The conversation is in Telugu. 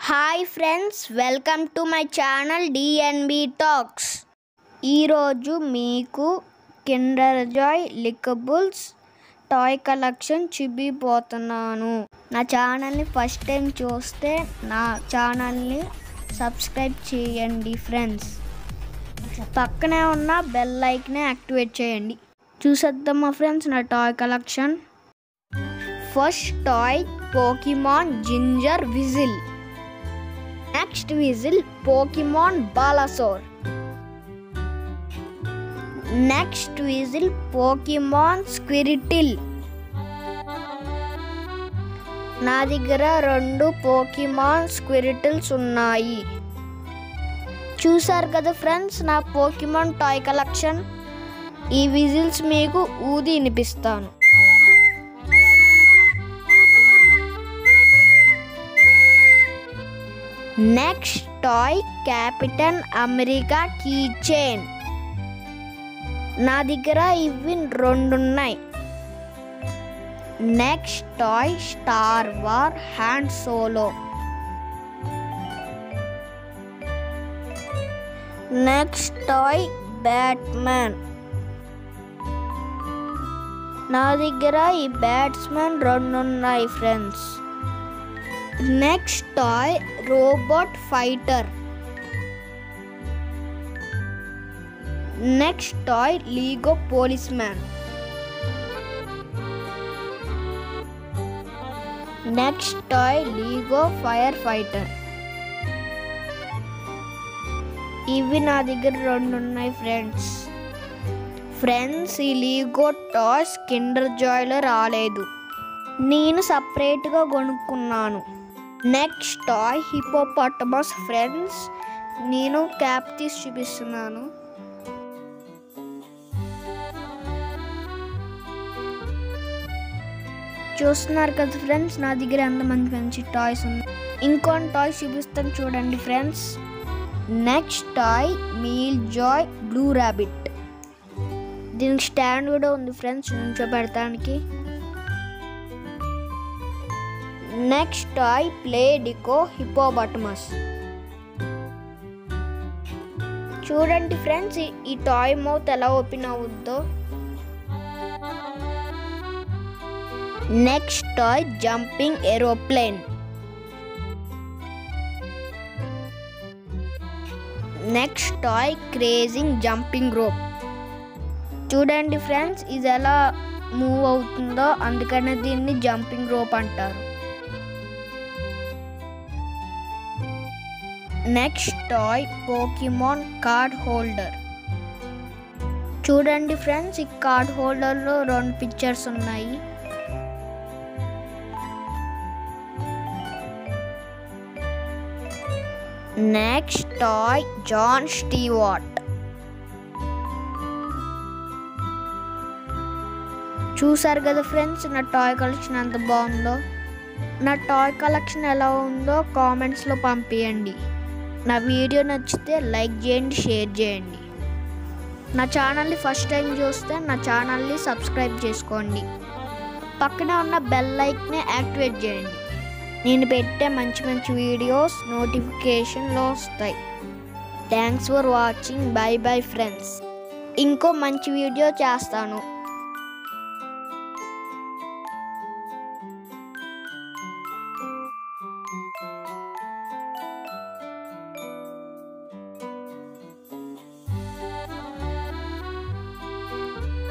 Hi friends, welcome to my channel D.N.B Talks. ఈరోజు మీకు Cadbury Lickables టాయ్ కలెక్షన్ చూపిపోతున్నాను. నా ఛానల్ని ఫస్ట్ టైం చూస్తే నా ఛానల్ని సబ్స్క్రైబ్ చేయండి ఫ్రెండ్స్. పక్కనే ఉన్న బెల్ ఐకాన్ని యాక్టివేట్ చేయండి. చూసేద్దామా ఫ్రెండ్స్ నా toy collection. First toy Pokemon Ginger Whistle. Next whistle Pokemon Balasaur. Next whistle Pokemon Squirtle. నా దగ్గర 2 Pokemon Squirtles ఉన్నాయి. చూసారు కదా ఫ్రెండ్స్ నా Pokemon టాయ్ కలెక్షన్. ఈ విజిల్స్ మీకు ఊది వినిపిస్తాను. Next toy captain America keychain. నా దగ్గర ఇవి 2 ఉన్నాయి. Next toy star war Han Solo. Next toy batman. నా దగ్గర ఈ బ్యాట్స్మెన్ 2 ఉన్నాయి friends. Next toy robot fighter. Next toy lego policeman. Next toy lego fire fighter. ఇవి నా దగ్గర 2 ఉన్నాయి ఫ్రెండ్స్ ఈ లీగో టాయ్స్ కిండర్ జాయ్లో రాలేదు, నేను సపరేట్గా కొనుక్కున్నాను. నెక్స్ట్ టాయ్ హిపోపాటమస్ ఫ్రెండ్స్, నేను క్యాప్ తీసి చూపిస్తున్నాను. చూస్తున్నారు కదా ఫ్రెండ్స్ నా దగ్గర ఎంత మంచి టాయ్స్ ఉన్నాయి. ఇంకొన్ని టాయ్స్ చూపిస్తాను చూడండి friends. Next toy meal joy blue rabbit. దీనికి స్టాండ్ కూడా ఉంది ఫ్రెండ్స్ నుంచోబెడతానికి. Next toy play dico hippopotamus. చూడండి ఫ్రెండ్స్ ఈ టాయ్ మౌత్ ఎలా ఓపెన్ అవుద్దో. Next toy jumping aeroplane. Next toy crazing jumping rope. చూడండి ఫ్రెండ్స్ ఇది ఎలా మూవ్ అవుతుందో, అందుకనే దీన్ని జంపింగ్ రోప్ అంటారు. Next toy pokemon card holder. చూడండి ఫ్రెండ్స్ ఈ కార్డ్ హోల్డర్లో 2 పిక్చర్స్ ఉన్నాయి. Next toy John Stewart. చూసారు కదా ఫ్రెండ్స్ నా టాయ్ కలెక్షన్ ఎంత బాగుందో. నా టాయ్ కలెక్షన్ ఎలా ఉందో కామెంట్స్లో పంపించండి. నా వీడియో నచ్చితే లైక్ చేయండి, షేర్ చేయండి. నా ఛానల్ని ఫస్ట్ టైం చూస్తే నా ఛానల్ని సబ్స్క్రైబ్ చేసుకోండి. పక్కనే ఉన్న బెల్ ఐకాన్ని యాక్టివేట్ చేయండి. నేను పెట్టే మంచి వీడియోస్ నోటిఫికేషన్లో వస్తాయి. Thanks for watching. Bye friends. ఇంకో మంచి వీడియో చేస్తాను.